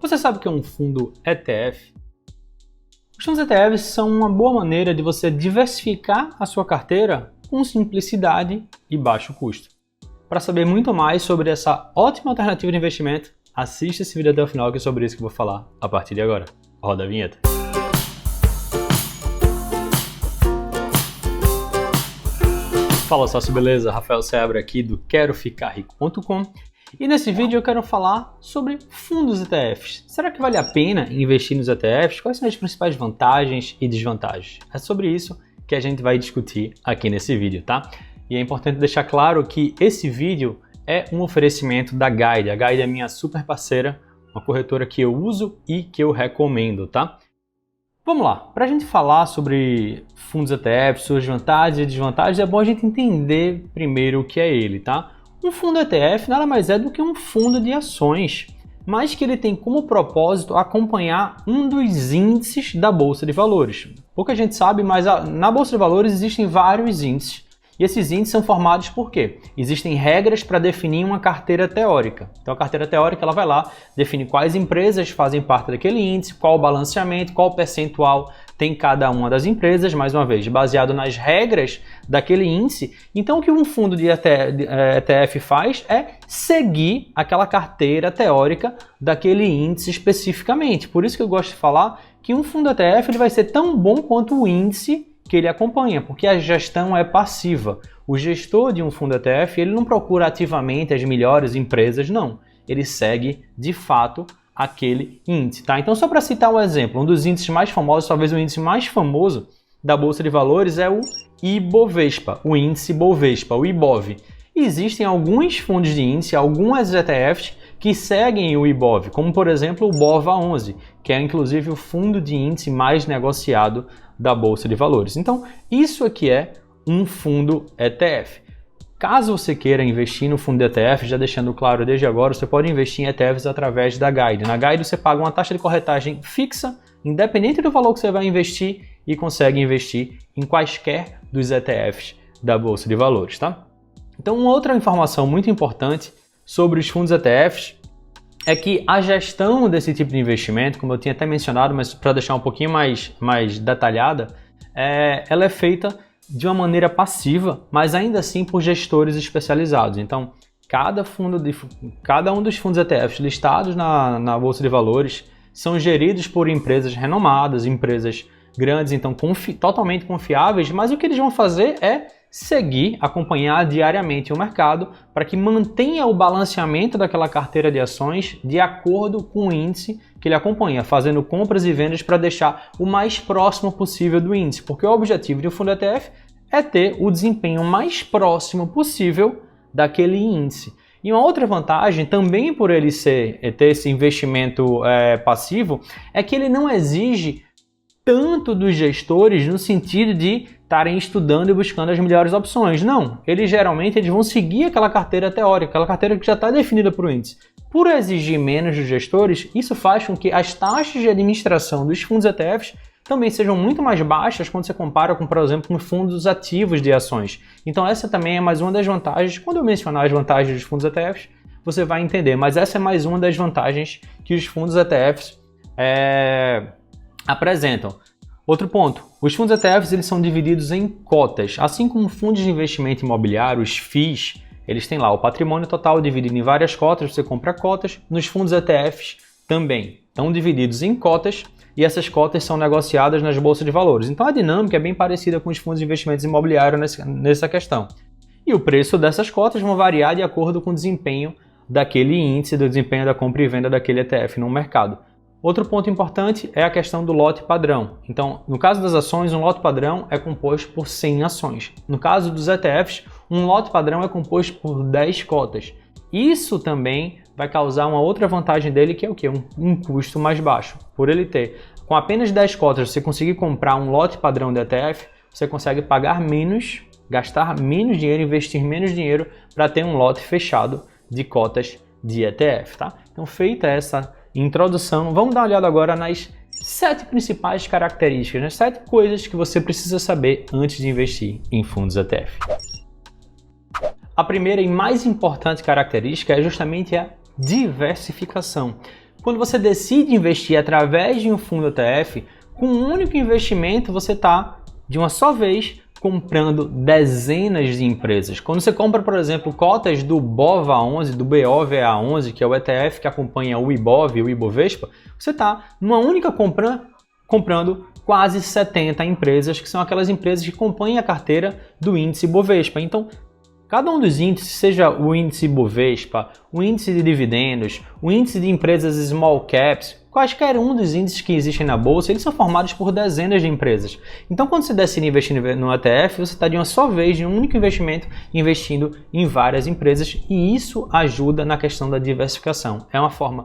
Você sabe o que é um fundo ETF? Os fundos ETFs são uma boa maneira de você diversificar a sua carteira com simplicidade e baixo custo. Para saber muito mais sobre essa ótima alternativa de investimento, assista esse vídeo até o final, que é sobre isso que eu vou falar a partir de agora. Roda a vinheta. Fala sócio, beleza? Rafael Seabra aqui do QueroFicarRico.com. E nesse vídeo eu quero falar sobre fundos ETFs. Será que vale a pena investir nos ETFs? Quais são as principais vantagens e desvantagens? É sobre isso que a gente vai discutir aqui nesse vídeo, tá? E é importante deixar claro que esse vídeo é um oferecimento da Guide. A Guide é minha super parceira, uma corretora que eu uso e que eu recomendo, tá? Vamos lá, para a gente falar sobre fundos ETFs, suas vantagens e desvantagens, é bom a gente entender primeiro o que é ele, tá? Um fundo ETF nada mais é do que um fundo de ações, mas que ele tem como propósito acompanhar um dos índices da Bolsa de Valores. Pouca gente sabe, mas na Bolsa de Valores existem vários índices. E esses índices são formados por quê? Existem regras para definir uma carteira teórica. Então a carteira teórica ela vai lá, define quais empresas fazem parte daquele índice, qual o balanceamento, qual o percentual tem cada uma das empresas, mais uma vez, baseado nas regras daquele índice. Então o que um fundo de ETF faz é seguir aquela carteira teórica daquele índice especificamente. Por isso que eu gosto de falar que um fundo ETF ele vai ser tão bom quanto o índice que ele acompanha, porque a gestão é passiva. O gestor de um fundo ETF, ele não procura ativamente as melhores empresas, não. Ele segue, de fato, aquele índice, tá? Então, só para citar um exemplo, um dos índices mais famosos, talvez o índice mais famoso da Bolsa de Valores é o Ibovespa, o índice Bovespa, o IBOV. Existem alguns fundos de índice, algumas ETFs que seguem o IBOV, como por exemplo o BOVA11, que é inclusive o fundo de índice mais negociado da Bolsa de Valores. Então, isso aqui é um fundo ETF. Caso você queira investir no fundo de ETF, já deixando claro desde agora, você pode investir em ETFs através da Guide. Na Guide você paga uma taxa de corretagem fixa, independente do valor que você vai investir, e consegue investir em quaisquer dos ETFs da Bolsa de Valores, tá? Então, uma outra informação muito importante sobre os fundos ETFs é que a gestão desse tipo de investimento, como eu tinha até mencionado, mas para deixar um pouquinho mais detalhada, ela é feita de uma maneira passiva, mas ainda assim por gestores especializados. Então, cada um dos fundos ETFs listados na Bolsa de Valores são geridos por empresas renomadas, empresas grandes, então totalmente confiáveis, mas o que eles vão fazer é seguir, acompanhar diariamente o mercado para que mantenha o balanceamento daquela carteira de ações de acordo com o índice que ele acompanha, fazendo compras e vendas para deixar o mais próximo possível do índice, porque o objetivo de um fundo ETF é ter o desempenho mais próximo possível daquele índice. E uma outra vantagem, também por ele ter esse investimento passivo, é que ele não exige tanto dos gestores no sentido de estarem estudando e buscando as melhores opções. Não, eles vão seguir aquela carteira teórica, aquela carteira que já está definida por índice. Por exigir menos dos gestores, isso faz com que as taxas de administração dos fundos ETFs também sejam muito mais baixas quando você compara com, por exemplo, com fundos ativos de ações. Então essa também é mais uma das vantagens. Quando eu mencionar as vantagens dos fundos ETFs, você vai entender, mas essa é mais uma das vantagens que os fundos ETFs apresentam. Outro ponto, os fundos ETFs eles são divididos em cotas, assim como fundos de investimento imobiliário, os FIIs, eles têm lá o patrimônio total dividido em várias cotas, você compra cotas, nos fundos ETFs também estão divididos em cotas e essas cotas são negociadas nas bolsas de valores. Então a dinâmica é bem parecida com os fundos de investimentos imobiliários nessa questão. E o preço dessas cotas vão variar de acordo com o desempenho daquele índice, do desempenho da compra e venda daquele ETF no mercado. Outro ponto importante é a questão do lote padrão. Então, no caso das ações, um lote padrão é composto por 100 ações. No caso dos ETFs, um lote padrão é composto por 10 cotas. Isso também vai causar uma outra vantagem dele, que é o quê? Um custo mais baixo. Por ele ter, com apenas 10 cotas, você conseguir comprar um lote padrão de ETF, você consegue pagar menos, gastar menos dinheiro, investir menos dinheiro para ter um lote fechado de cotas de ETF, tá? Então, feita essa introdução, vamos dar uma olhada agora nas 7 principais características, né? 7 coisas que você precisa saber antes de investir em fundos ETF. A primeira e mais importante característica é justamente a diversificação. Quando você decide investir através de um fundo ETF, com um único investimento você está, de uma só vez, comprando dezenas de empresas. Quando você compra, por exemplo, cotas do BOVA11, do BOVA11, que é o ETF que acompanha o IBOV e o Ibovespa, você está numa única compra comprando quase 70 empresas, que são aquelas empresas que compõem a carteira do índice Ibovespa. Então, cada um dos índices, seja o índice Ibovespa, o índice de dividendos, o índice de empresas small caps, quaisquer um dos índices que existem na bolsa, eles são formados por dezenas de empresas. Então, quando você decide investir no ETF, você está de uma só vez, de um único investimento, investindo em várias empresas, e isso ajuda na questão da diversificação. É uma forma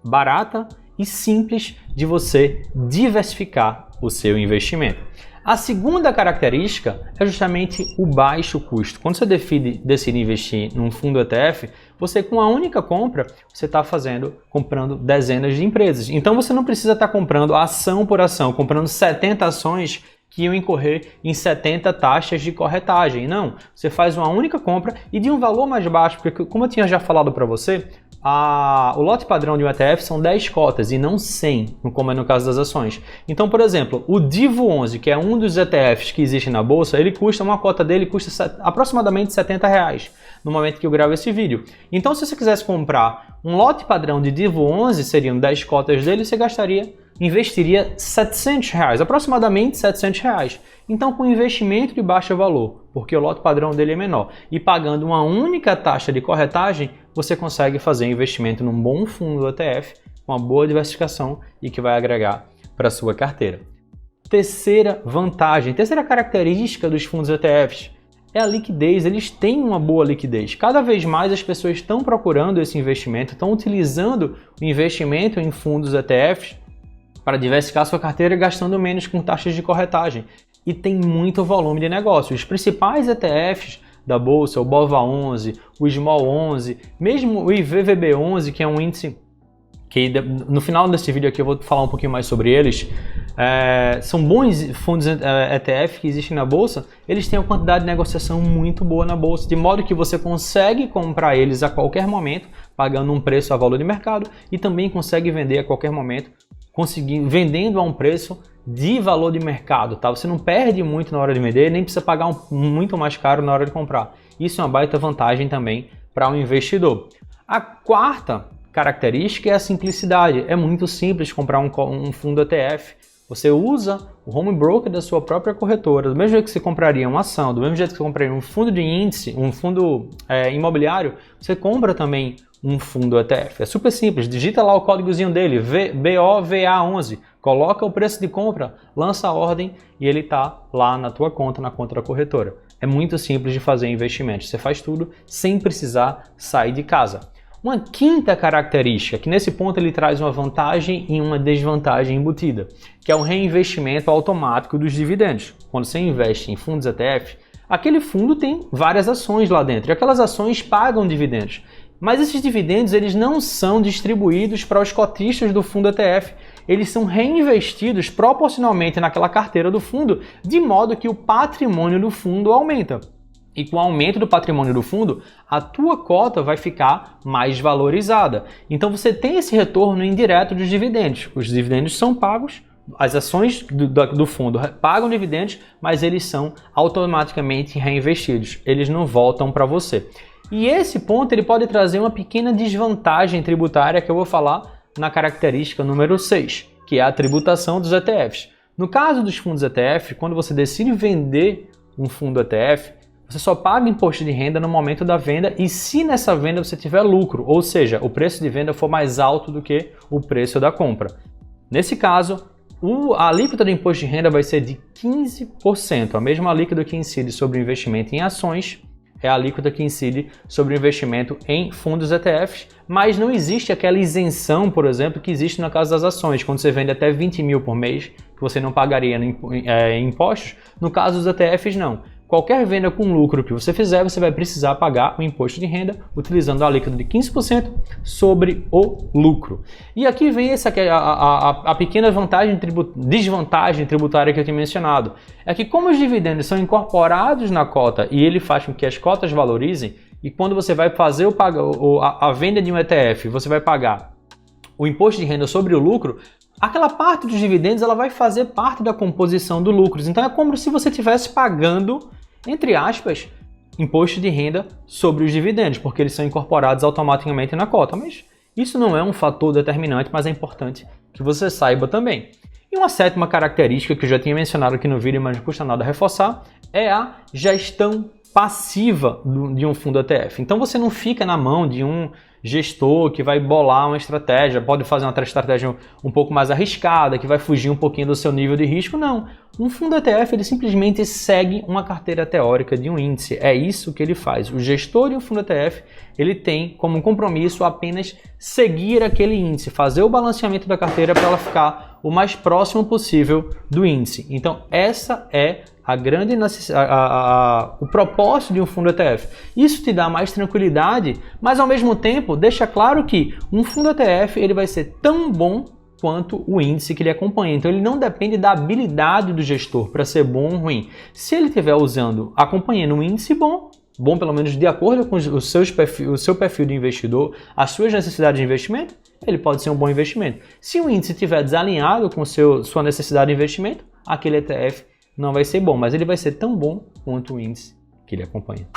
barata e simples de você diversificar o seu investimento. A segunda característica é justamente o baixo custo. Quando você decide investir num fundo ETF, você com a única compra, você está comprando dezenas de empresas. Então você não precisa estar comprando ação por ação, comprando 70 ações que iam incorrer em 70 taxas de corretagem. Não, você faz uma única compra e de um valor mais baixo, porque como eu tinha já falado para você, o lote padrão de um ETF são 10 cotas e não 100, como é no caso das ações. Então, por exemplo, o DIVO11, que é um dos ETFs que existe na bolsa, uma cota dele custa aproximadamente R$70 no momento que eu gravo esse vídeo. Então, se você quisesse comprar um lote padrão de DIVO11, seriam 10 cotas dele, você investiria R$700, aproximadamente R$700. Então, com investimento de baixo valor, porque o lote padrão dele é menor, e pagando uma única taxa de corretagem, você consegue fazer investimento num bom fundo ETF, com uma boa diversificação e que vai agregar para a sua carteira. Terceira característica dos fundos ETFs é a liquidez. Eles têm uma boa liquidez. Cada vez mais as pessoas estão procurando esse investimento, estão utilizando o investimento em fundos ETFs para diversificar sua carteira gastando menos com taxas de corretagem. E tem muito volume de negócio. Os principais ETFs da bolsa, o BOVA11, o Small 11, mesmo o IVVB11, que é um índice que no final desse vídeo aqui eu vou falar um pouquinho mais sobre eles, são bons fundos ETF que existem na bolsa, eles têm uma quantidade de negociação muito boa na bolsa, de modo que você consegue comprar eles a qualquer momento, pagando um preço a valor de mercado, e também consegue vender a qualquer momento, vendendo a um preço de valor de mercado, tá? Você não perde muito na hora de vender, nem precisa pagar muito mais caro na hora de comprar. Isso é uma baita vantagem também para um investidor. A quarta característica é a simplicidade. É muito simples comprar um fundo ETF. Você usa o home broker da sua própria corretora, do mesmo jeito que você compraria uma ação, do mesmo jeito que você compraria um fundo de índice, um fundo imobiliário, você compra também um fundo ETF. É super simples, digita lá o códigozinho dele, BOVA11, coloca o preço de compra, lança a ordem e ele está lá na tua conta, na conta da corretora. É muito simples de fazer investimentos, você faz tudo sem precisar sair de casa. Uma quinta característica, que nesse ponto ele traz uma vantagem e uma desvantagem embutida, que é o reinvestimento automático dos dividendos. Quando você investe em fundos ETF, aquele fundo tem várias ações lá dentro e aquelas ações pagam dividendos. Mas esses dividendos eles não são distribuídos para os cotistas do fundo ETF, eles são reinvestidos proporcionalmente naquela carteira do fundo, de modo que o patrimônio do fundo aumenta. E com o aumento do patrimônio do fundo, a tua cota vai ficar mais valorizada. Então você tem esse retorno indireto dos dividendos. Os dividendos são pagos, as ações do fundo pagam dividendos, mas eles são automaticamente reinvestidos. Eles não voltam para você. E esse ponto ele pode trazer uma pequena desvantagem tributária que eu vou falar na característica número 6, que é a tributação dos ETFs. No caso dos fundos ETF, quando você decide vender um fundo ETF, você só paga imposto de renda no momento da venda e se nessa venda você tiver lucro, ou seja, o preço de venda for mais alto do que o preço da compra. Nesse caso, a alíquota do imposto de renda vai ser de 15%, a mesma alíquota que incide sobre o investimento em ações, é a alíquota que incide sobre o investimento em fundos ETFs, mas não existe aquela isenção, por exemplo, que existe no caso das ações, quando você vende até 20 mil por mês, que você não pagaria em impostos, no caso dos ETFs não. Qualquer venda com lucro que você fizer, você vai precisar pagar o imposto de renda utilizando a alíquota de 15% sobre o lucro. E aqui vem a pequena desvantagem tributária que eu tinha mencionado. É que como os dividendos são incorporados na cota e ele faz com que as cotas valorizem, e quando você vai fazer a venda de um ETF, você vai pagar o imposto de renda sobre o lucro, aquela parte dos dividendos ela vai fazer parte da composição do lucro. Então é como se você estivesse pagando, entre aspas, imposto de renda sobre os dividendos, porque eles são incorporados automaticamente na cota. Mas isso não é um fator determinante, mas é importante que você saiba também. E uma sétima característica que eu já tinha mencionado aqui no vídeo, mas não custa nada reforçar, é a gestão passiva de um fundo ETF. Então você não fica na mão de um gestor que vai bolar uma estratégia, pode fazer uma estratégia um pouco mais arriscada, que vai fugir um pouquinho do seu nível de risco. Não. Um fundo ETF ele simplesmente segue uma carteira teórica de um índice. É isso que ele faz. O gestor de um fundo ETF ele tem como compromisso apenas seguir aquele índice, fazer o balanceamento da carteira para ela ficar o mais próximo possível do índice. Então essa é a grande o propósito de um fundo ETF. Isso te dá mais tranquilidade, mas ao mesmo tempo deixa claro que um fundo ETF ele vai ser tão bom quanto o índice que ele acompanha. Então ele não depende da habilidade do gestor para ser bom ou ruim. Se ele estiver acompanhando um índice bom pelo menos de acordo com o seu perfil de investidor, as suas necessidades de investimento, ele pode ser um bom investimento. Se o índice estiver desalinhado com sua necessidade de investimento, aquele ETF não vai ser bom, mas ele vai ser tão bom quanto o índice que ele acompanha.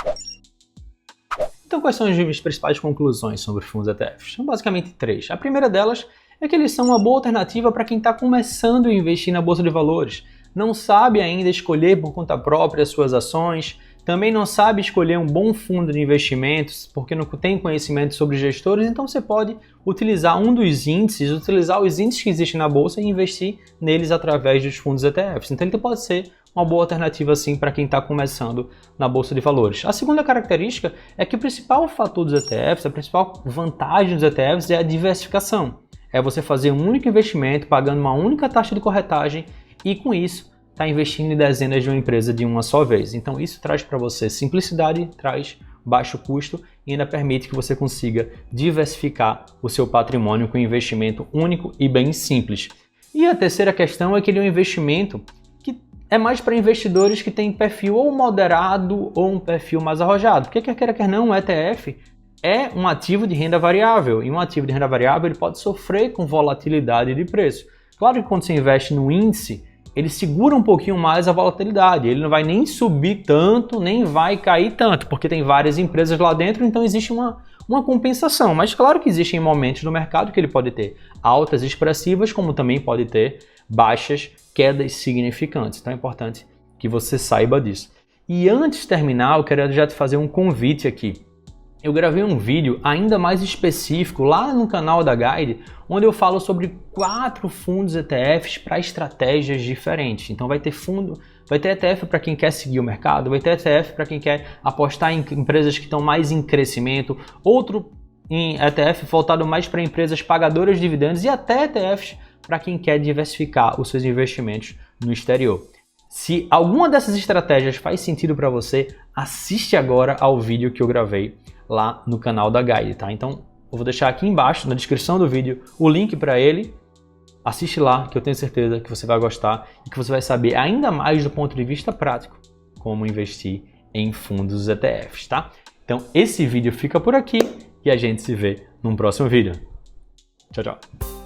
Então, quais são as minhas principais conclusões sobre os fundos ETFs? São basicamente 3. A primeira delas é que eles são uma boa alternativa para quem está começando a investir na Bolsa de Valores, não sabe ainda escolher por conta própria as suas ações, também não sabe escolher um bom fundo de investimentos porque não tem conhecimento sobre gestores, então você pode utilizar os índices que existem na Bolsa e investir neles através dos fundos ETFs. Então ele pode ser uma boa alternativa assim para quem está começando na Bolsa de Valores. A segunda característica é que o principal fator dos ETFs, a principal vantagem dos ETFs é a diversificação. É você fazer um único investimento pagando uma única taxa de corretagem e com isso está investindo em dezenas de uma empresa de uma só vez. Então isso traz para você simplicidade, traz baixo custo e ainda permite que você consiga diversificar o seu patrimônio com um investimento único e bem simples. E a terceira questão é que ele é um investimento que é mais para investidores que têm perfil ou moderado ou um perfil mais arrojado. Porque quer queira, quer não, o ETF é um ativo de renda variável e um ativo de renda variável ele pode sofrer com volatilidade de preço. Claro que quando você investe no índice, ele segura um pouquinho mais a volatilidade, ele não vai nem subir tanto, nem vai cair tanto, porque tem várias empresas lá dentro, então existe uma compensação. Mas claro que existem momentos no mercado que ele pode ter altas expressivas, como também pode ter baixas quedas significantes. Então é importante que você saiba disso. E antes de terminar, eu quero já te fazer um convite aqui. Eu gravei um vídeo ainda mais específico lá no canal da Guide, onde eu falo sobre 4 fundos ETFs para estratégias diferentes. Então vai ter ETF para quem quer seguir o mercado, vai ter ETF para quem quer apostar em empresas que estão mais em crescimento, outro em ETF voltado mais para empresas pagadoras de dividendos e até ETFs para quem quer diversificar os seus investimentos no exterior. Se alguma dessas estratégias faz sentido para você, assiste agora ao vídeo que eu gravei lá no canal da Guide, tá? Então, eu vou deixar aqui embaixo, na descrição do vídeo, o link para ele. Assiste lá, que eu tenho certeza que você vai gostar e que você vai saber ainda mais do ponto de vista prático como investir em fundos ETFs, tá? Então, esse vídeo fica por aqui e a gente se vê num próximo vídeo. Tchau, tchau!